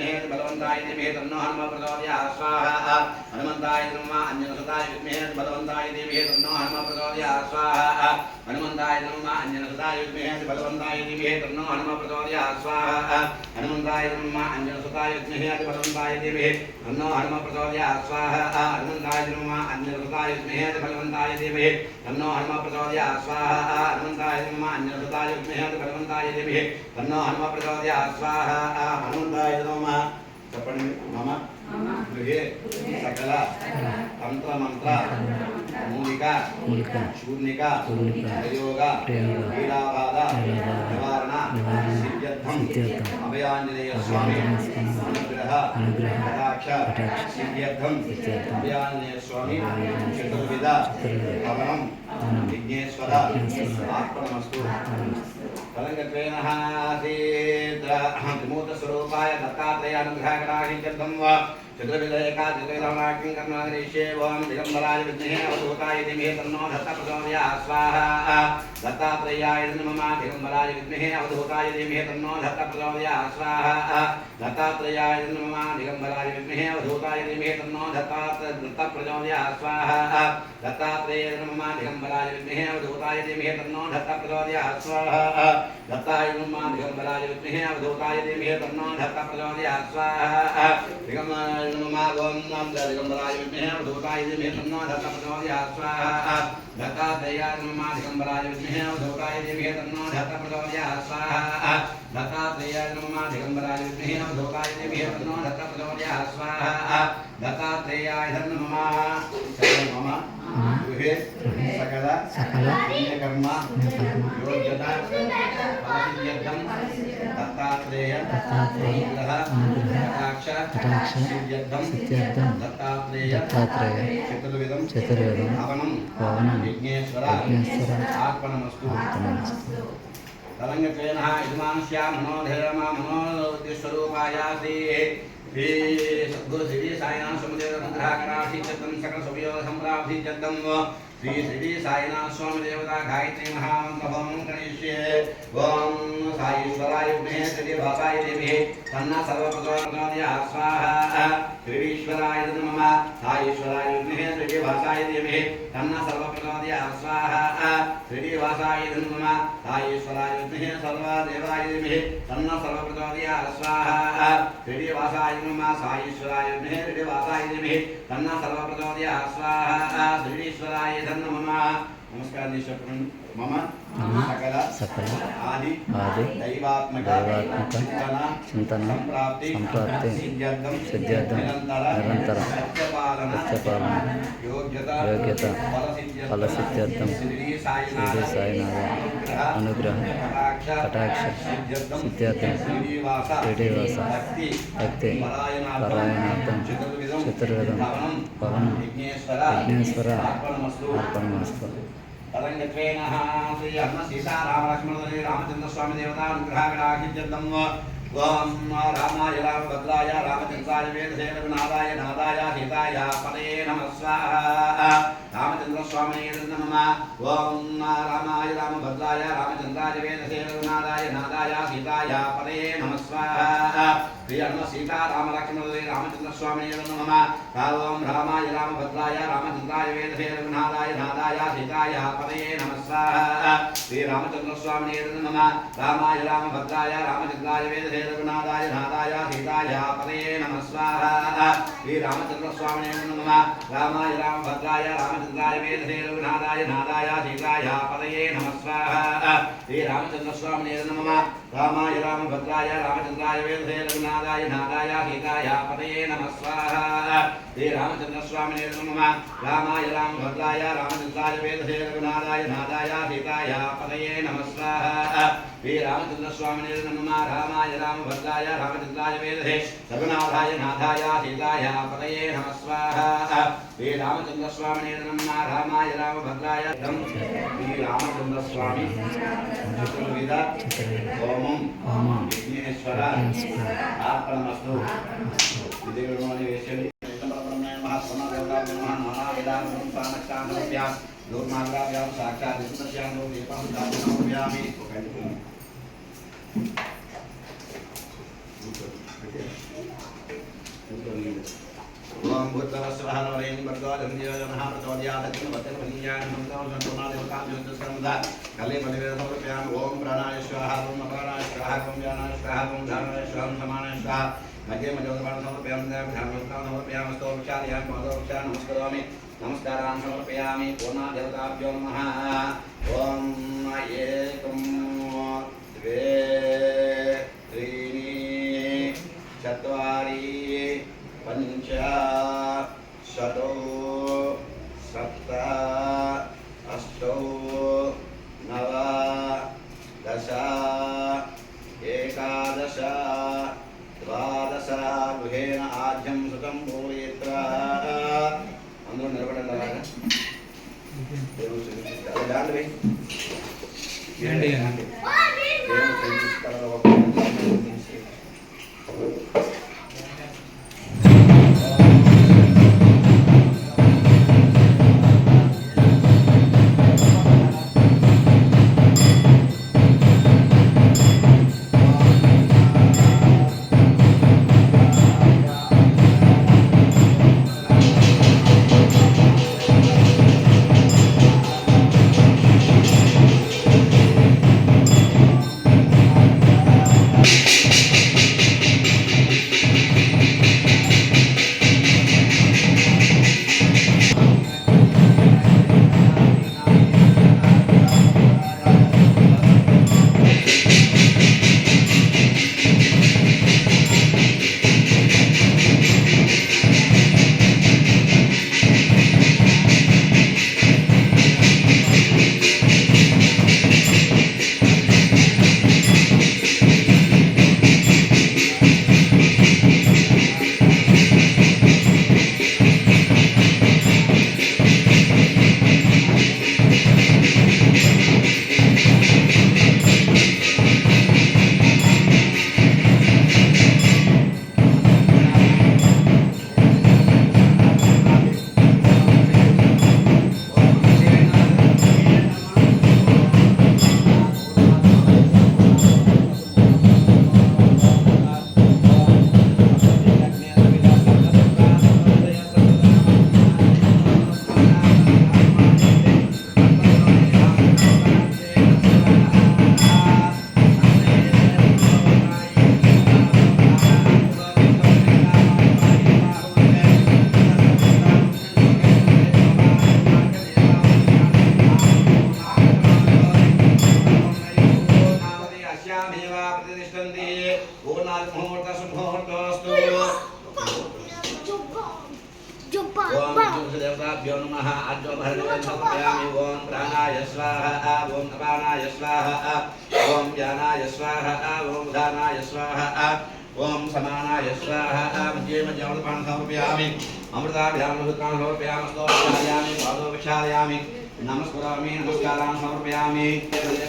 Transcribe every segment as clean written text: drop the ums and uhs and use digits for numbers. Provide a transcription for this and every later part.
विद्महे बलवन्ताय धीमहि तन्नो हनुमः प्रचोदयात् स्वाहा हनुमन्ताय नमः अन्यनसुताय विद्महे बलवन्ताय धीमहि तन्नो हनुमः प्रचोदयात् स्वाहा हनुमन्ताय नमः अन्यनसुताय विद्महे बलवन्ताय धीमहि तन्नो हनुमः प्रचोदयात् स्वाहा हनुमन्ताय नमः अन्यनसुताय विद्महे बलवन्ताय धीमहि तन्नो हनुमः प्रचोदयात् स्वाहा हनुमन्ताय नमः अन्यनसुताय विद्महे बलवन्ताय धीमहि तन्नो हनुमः प्रचोदयात् स्वाहा हनुमन्ताय नमः अन्यनसुताय विद्महे बलवन्ताय धीमहि तन्नो हनुमः प्रचोदयात् स्वाहा हनुमन्ताय नमः చెప్పండి మమ గృహే సకల తంత్ర మంత్ర మూలిక శూర్ణిక ప్రయోగ క్రీడాబాధ నివారణ సిద్ధ్యర్థం అభయాంజనేయ స్వామి అనుగ్రహ కటాక్ష సిద్ధ్యర్థం అభయాంజనేయ స్వామి చతుర్విధ భవనం విఘ్నేశ్వర ఆత్మనమస్తు కలంగత్వేన త్రిమూర్తస్వరూపాయ దత్తాత్రేయానుగ్రహకటాక్షించర్థం వా चतुर्विधेकाचित्रविधमाकिं कर्मादिश्ये ओम दिगंबराय विद्महे अवधूताय धीमहि तन्नो दत्तः प्रचोदयात् स्वाहा दत्तात्रेयाय नमः दिगंबराय विद्महे अवधूताय धीमहि तन्नो दत्तः प्रचोदयात् स्वाहा दत्तात्रेयाय नमः दिगंबराय विद्महे अवधूताय धीमहि तन्नो दत्तः प्रचोदयात् स्वाहा दत्तात्रेयाय नमः दिगंबराय विद्महे अवधूताय धीमहि तन्नो दत्तः प्रचोदयात् स्वाहा दत्ताय नमः दिगंबराय विद्महे अवधूताय धीमहि तन्नो दत्तः प्रचोदयात् स्वाहा दिगंबराय नमः ओम नमः दिगंबराय विद्महे अवधूताय धीमहि तन्नो दत्तः प्रचोदयात् स्वाहा दत्तात्रेयाय नमः दिगंबराय विद्महे अवधूताय धीमहि तन्नो दत्तः प्रचोदयात् स्वाहा दत्तात्रेयाय नमः दिगंबराय विद्महे अवधूताय धीमहि तन्नो दत्तः प्रचोदयात् स्वाहा दत्तात्रेयाय नमः मम गृहे सकल पुण्यकर्म योग्यता फलसिद्ध्यर्थं दत्तात्रेय अनुग्रह कटाक्ष सिद्ध्यर्थं दत्तात्रेय चतुर्विधं भवनं विघ्नेश्वर आत्मनमस्तु तदंगत्वेन यजमानस्य मनोधैर्यमा मनोदिस्वरूपाय श्री सद्गुरु श्री साईनाथ स्वामीदेव अनुग्रहकटाक्षिंचद्धं सकल सुवियोग संप्राप्तिंचद्धं श्री श्री साईनाथ स्वामी देवता गायत्री महामन्त्रं गणेश्ये ओम साईश्वराय विद्महे श्री वासाय धीमहि तन्नः सर्वप्रचोदयात् स्वाहा श्रीश्वराय नमः साईश्वराय विद्महे श्री वासाय धीमहि तन्नः सर्वप्रचोदयात् स्वाहा श्री वासाय नमः साईश्वराय विद्महे सर्वदेवाय धीमहि तन्नः सर्वप्रचोदयात् स्वाहा श्री वासाय नमः साईश्वराय विद्महे श्री वासाय धीमहि तन्नः सर्वप्रचोदयात् स्वाहा श्रीश्वराय नमः नमस्कार मम सकल आदि दैवात्मक चिंतन संप्राप्ति सिद्ध्यर्थं निरंतर सत्यपालन योग्यता फलसिद्ध्यर्थं श्री साईनाथ अनुग्रह कटाक्ष सिद्ध्यर्थं श्रीनिवास भक्ति परायणार्थं चतुर्विधं भवनं विघ्नेश्वर अर्पणमस्तु तदंगत्वेन श्री हनुमत सीता राम लक्ष्मण रामचंद्र स्वामी देवता अनुग्रहकटाक्षिंचद्धं ओम रामाय रामभद्राय रामचंद्राय वेदसे रघुनाथाय नाथाय सीताय पतये नमः स्वाहा रामचंद्र स्वामी नमः ओम रामाय रामभद्राय रामचंद्राय वेदसे रघुनाथाय नाथाय सीताय पतये नमः स्वाहा श्री हनुमत सीता राम लक्ष्मण रामचंद्र स्वामी नमः ओम रामाय रामभद्राय रामचंद्राय वेदसे रघुनाथाय नाथाय सीताय पतये नमः स्वाहा श्री रामचंद्र स्वामी नमः रामाय रामभद्राय रामचंद्राय वेदसे रघुनाथाय नाथाय सीताय पतये नमः स्वाहा श्री रामचंद्र स्वामी नमः रामाय रामभद्राय रामचंद्राय वेदसे रघुनाथाय नाथाय सीताय पतये नमः स्वाहा श्री रामचंद्र स्वामी नमः रामाय रामभद्राय रामचंद्राय वेदसे रघुनाथाय नाथाय सीताय पतये नमः स्वाहा श्री रामचंद्र स्वामी नमः रामाय रामभद्राय रामचंद्राय वेदसे रघुनाथाय नाथाय सीताय पतये नमः स्वाहा श्री रामचंद्र स्वामी नमः रामाय रामभद्राय रामचंद्राय वेदसे रघुनाथाय नाथाय सीताय पतये नमः स्वाहा श्री रामचंद्र स्वामी नमः रामाय रामभद्राय श्री रामचंद्र स्वामी चतुर्विध ओमं विघ्नेश्वर आत्मनमस्तु विधिगुणोनि वेशलि दुर्मार्गाभ्यां साक्षात् विष्णुस्यां दीपं दातुमव्यामि ఓం భూతవస్వహనవరేణి భర్గోజంధ్యోజనః ప్రచోదయాదగ్నివత్తనవనీయాన్ సంతోషంతుమాదేవతాభ్యోతిస్కంద కలే బలివేద సమర్పయామి. ఓం ప్రాణాయ స్వాహ ఓం అపానాయ స్వాహ ఓం వ్యానాయ స్వాహ ఓం ధానాయ స్వాహ సమానాయ స్వాహ మధ్య మధ్యోదపాన సమర్పయామి. ధ్యానవస్తాం సమర్పయామి. స్తోపచార్యామి పాదోపచార నమస్కరోమి. నమస్కారాన్ సమర్పయామి. పూర్ణాదేవతాభ్యో నమః. ఓం ఏకం ద్వే त्रीणि चत्वारि पञ्च षट् सप्त अष्टौ नव दश एकादश द्वादश गृहेण आद्यं सुतं पूरयित्वा अंदर निलबडंడి అలాగా దేవుడు చూపిస్తాడు దాండి ఏండి అంటే దేవుడు చూపిస్తాడు देवताभ्यो नमः आद्यो भरणं समर्पयामि ओम प्राणाय स्वाहा ओम अपानाय स्वाहा ओम ज्ञानाय स्वाहा ओम दानाय स्वाहा ओम समानाय स्वाहा मध्ये मध्ये अमृतान् समर्पयामि अमृताभ्यां सुतान् समर्पयामि स्तोत्रायामि पादोपचारयामि नमस्करोमि नमस्कारान् समर्पयामि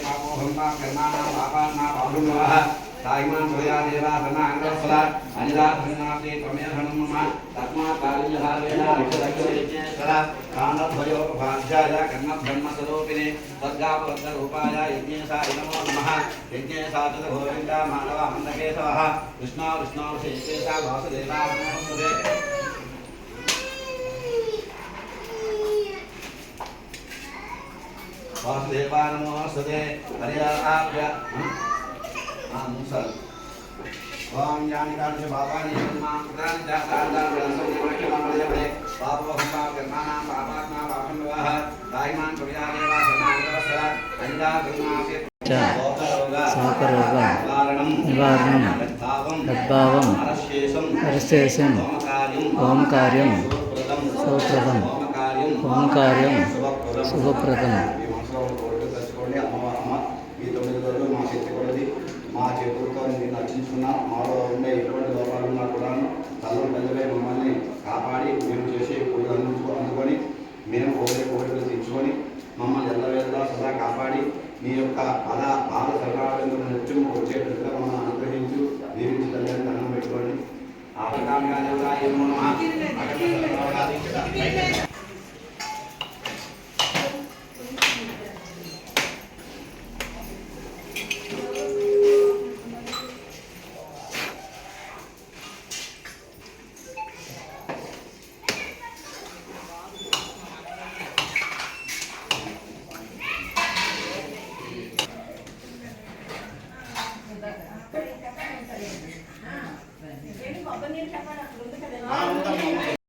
पापोहं कर्माणां पापानां पापुनः ताइमान भया देवा धना अंगफला अनिला धनाते तमे हनुम तस्मा कालिहारेण रक्षदक्षे सदा कांड भयो भाज्याय कर्म ब्रह्म स्वरूपिणे तद्गावद्ध रूपाय यज्ञेशा नमो नमः यज्ञेशा च गोविन्दा मानव मंदकेशवः कृष्णा विष्णु शेषेशा वासुदेवा नमोस्तुते वासुदेवा नमोस्तुते हरियाभ्य ओम ज्ञानी कांच बाबानी जन्मां प्रदान जातांदा ब्रह्म निवाक्य नामले बाबो हम्मा कर्माणां पापात्मा पापन्वः दायमान कविया देवा समांगवसरा अंजा गुणासे साकरोग निवारणं तद्भावं हरशेषं ओमकार्यं सुप्रदं ओमकार्यं शुभप्रदं మా చేతులతో నేను రచించుకున్న మాలో ఉండే ఎటువంటి లోపాలున్నా కూడా తల్లు పెద్దలే మమ్మల్ని కాపాడి మేము చేసే పూజలు అందుకొని మేము కోరికలు తెచ్చుకొని మమ్మల్ని ఎల్లవేళలా సదా కాపాడి మీ యొక్క పాద సర్వాలను నృత్యం వచ్చేటట్టుగా మమ్మల్ని అనుగ్రహించు దీవించి తల్లి దండం పెట్టుకోండి ఆపకామిగా అప్పుడు మీరు చెప్పాలి అక్కడ ఉంది కదా ఆ, ఉంటా